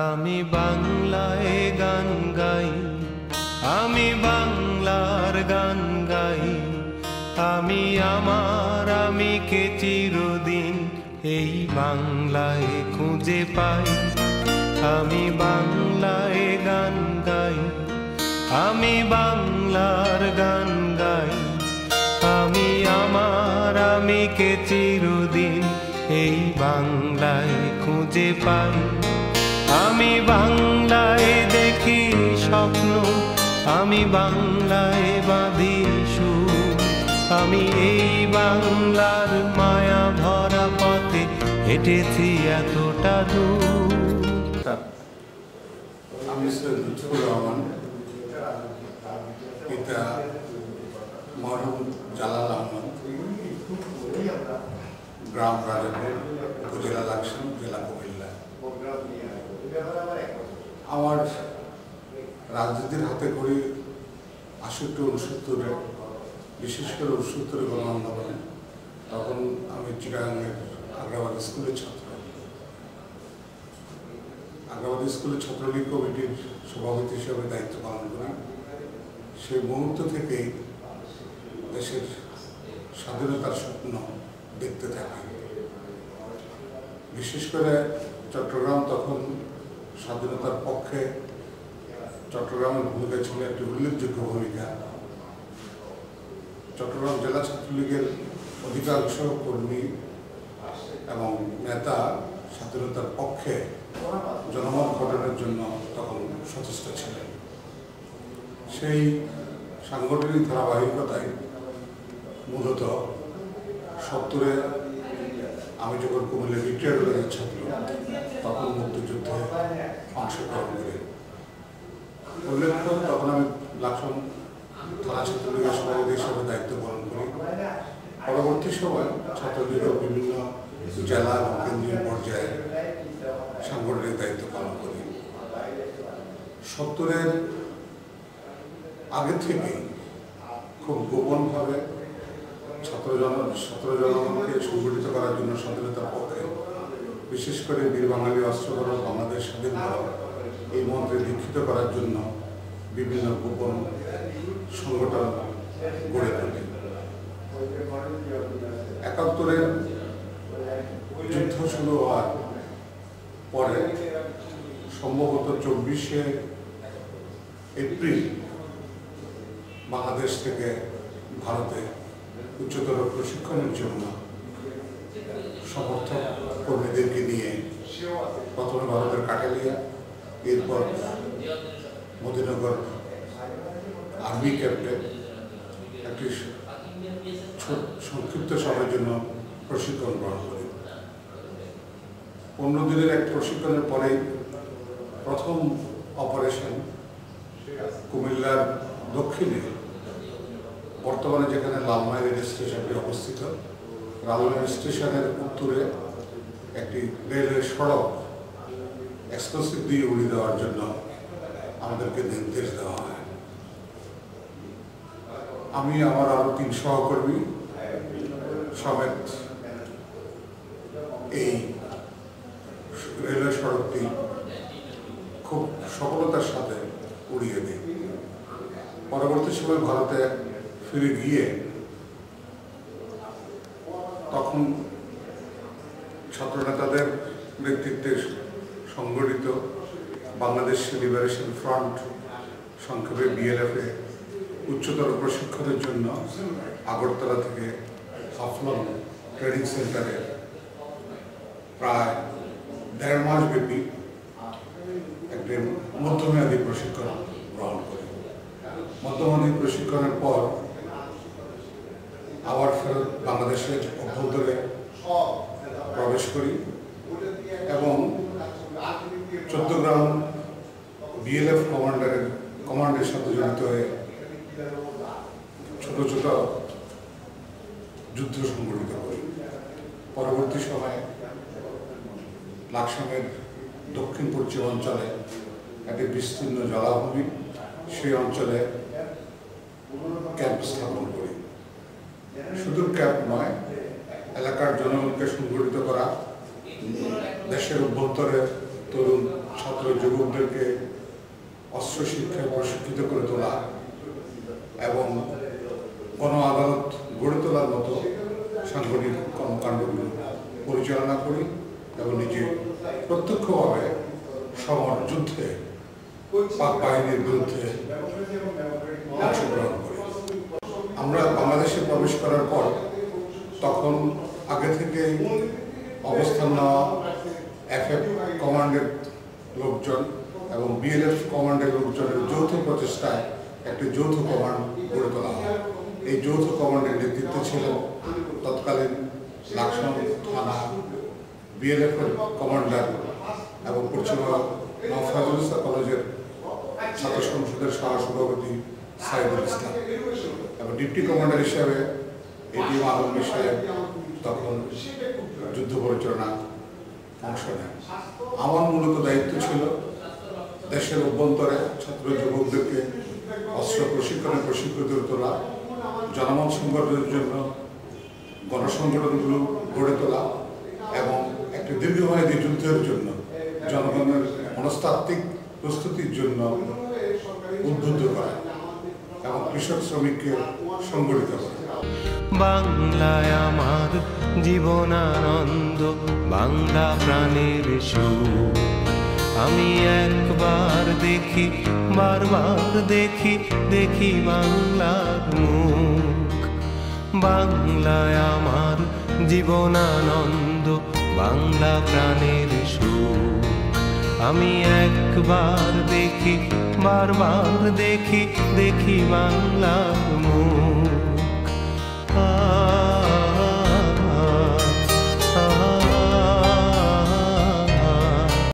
আমি বাংলায় গান গাই, আমি বাংলার গান গাই, আমি আমার আমিকে চিরদিন এই বাংলায় খুঁজে পাই। আমি বাংলায় গান গাই, আমি বাংলার গান গাই, আমি আমার আমিকে চিরদিন এই বাংলায় খুঁজে পাই। আমি বাংলায় দেখি স্বপ্ন, আমি বাংলায় বাঁধি সুর, আমি এই বাংলার মায়া ভরা পথে হেঁটেছি এতটা দূর। আমি সৈয়দ লুৎফুর রহমান, পিতা মরহুম জালাল আহমদ, গ্রাম রাজাপুর, উপজেলা লাকসাম, জেলা কুমিল্লা। আমার রাজনীতির হাতে খড়ি 68-69, বিশেষ করে 69 গণ আন্দোলনে। তখন আমি চিটাগাংয়ের আগ্রাবাদ স্কুলের ছাত্র। আগ্রাবাদ স্কুলের ছাত্রলীগ কমিটির সভাপতি হিসেবে দায়িত্ব পালন করি। সেই মুহূর্ত থেকেই দেশের স্বাধীনতার স্বপ্ন দেখতে থাকি। বিশেষ করে চট্টগ্রাম তখন স্বাধীনতার পক্ষে, চট্টগ্রামের ভূমিকা ছিল একটি উল্লেখযোগ্য ভূমিকা। চট্টগ্রাম জেলা ছাত্রলীগের অধিকাংশ কর্মী এবং নেতা স্বাধীনতার পক্ষে জনমত গঠনের জন্য তখন সচেষ্ট ছিলেন। সেই সাংগঠনিক ধারাবাহিকতায় মূলত 70-এ আমি যখন কুমিল্লা ভিক্টোরিয়া কলেজের ছাত্র, তখন মুক্তিযুদ্ধে অংশগ্রহণ করি। উল্লেখ্য, তখন আমি লাকসাম থানা ছাত্রলীগের সভাপতি হিসেবে দায়িত্ব পালন করি। পরবর্তী সময় ছাত্রলীগের বিভিন্ন জেলা এবং কেন্দ্রীয় পর্যায়ে সাংগঠনিক দায়িত্ব পালন করি। 70-এর আগে থেকেই খুব গোপনভাবে ছাত্র জনগণকে সংগঠিত করার জন্য স্বাধীনতার পক্ষে, বিশেষ করে বীর বাঙালি অস্ত্রকরণ বাংলাদেশ স্বাধীন ভারত এই মন্ত্রে দীক্ষিত করার জন্য বিভিন্ন গোপন সংগঠন গড়ে তোলে। 71-এর যুদ্ধ শুরু হওয়ার পরে সম্ভবত 24শে এপ্রিল বাংলাদেশ থেকে ভারতে উচ্চতর প্রশিক্ষণের জন্য সমর্থক কর্মীদেরকে নিয়ে প্রথমে ভারতের কাঠালিয়া, এরপর মদিনগর আর্মি ক্যাম্পে একটি সংক্ষিপ্ত সময়ের জন্য প্রশিক্ষণ গ্রহণ করি। 15 দিনের এক প্রশিক্ষণের পরেই প্রথম অপারেশন কুমিল্লার দক্ষিণে, বর্তমানে যেখানে লালমাই রেল স্টেশনটি অবস্থিত, লালমাই স্টেশনের উত্তরে একটি রেলের সড়ক এক্সপ্লোসিভ দিয়ে উড়িয়ে দেওয়ার জন্য আমাদেরকে নির্দেশ দেওয়া হয়। আমি আমার আরো 3 সহকর্মী সমেত এই রেলের সড়কটি খুব সফলতার সাথে উড়িয়ে দিই। পরবর্তী সময় ভারতে ফিরে গিয়ে তখন ছাত্রনেতাদের নেতৃত্বে সংগঠিত বাংলাদেশ লিবারেশন ফ্রন্ট, সংক্ষেপে BLF-এ উচ্চতর প্রশিক্ষণের জন্য আগরতলা থেকে হাফলং ট্রেনিং সেন্টারে প্রায় 1.5 মাস ব্যাপী একটি মধ্যমেয়াদী প্রশিক্ষণ গ্রহণ করি। মধ্যমেয়াদী প্রশিক্ষণের পর আবার ফেরত বাংলাদেশের অভ্যন্তরে প্রবেশ করি এবং চট্টগ্রাম BLF কমান্ডের সাথে জড়িত হয়ে ছোট ছোট যুদ্ধ সংগঠিত করি। পরবর্তী সময়ে লাকসামের দক্ষিণ পশ্চিম অঞ্চলে একটি বিস্তীর্ণ জলাভূমি, সেই অঞ্চলে ক্যাম্প স্থাপন করি। শুধু ক্যাম্প নয়, এলাকার জনগণকে সংগঠিত করা, দেশের অভ্যন্তরে তরুণ ছাত্র যুবকদেরকে অস্ত্র শিক্ষায় প্রশিক্ষিত করে তোলা এবং গণ আদালত গড়ে তোলার মতো সাংগঠনিক কর্মকাণ্ডগুলো পরিচালনা করি এবং নিজে প্রত্যক্ষভাবে সমর যুদ্ধে পাক বাহিনীর বিরুদ্ধে অংশগ্রহণ করি। আমরা বাংলাদেশে প্রবেশ করার পর তখন আগে থেকে অবস্থান নেওয়া FF কমান্ডের লোকজন এবং BLF কমান্ডের লোকজনের যৌথ প্রচেষ্টায় একটি যৌথ কমান্ড গড়ে তোলা হয়। এই যৌথ কমান্ডের নেতৃত্বে ছিলেন তৎকালীন লাকসাম থানা BLF এর কমান্ডার এবং পশ্চিমবঙ্গ ফজল ইসলাম কলেজের ছাত্র সংসদের সহসভাপতি সাইদুল ইসলাম এবং ডিপ্টি কমান্ডার হিসেবে ADM আলমগীর সাহেব তখন যুদ্ধ পরিচালনা অংশ নেন। আমার মূলত দায়িত্ব ছিল দেশের অভ্যন্তরে ছাত্র যুবকদেরকে অস্ত্র প্রশিক্ষণে প্রশিক্ষিত তোলা, জনমত সংগঠনের জন্য গণসংগঠনগুলো গড়ে তোলা এবং একটি দীর্ঘমেয়াদী যুদ্ধের জন্য জনগণের মনস্তাত্ত্বিক প্রস্তুতির জন্য উদ্বুদ্ধ করা এবং কৃষক শ্রমিককে সংগঠিত করা। বাংলায় আমার জীবনানন্দ, বাংলা প্রাণের সুর। আমি একবার দেখি, বারবার দেখি, দেখি বাংলার মুখ। বাংলায় আমার জীবনানন্দ, বাংলা প্রাণের সুর। আমি একবার দেখি, বারবার দেখি, দেখি বাংলার মুখ।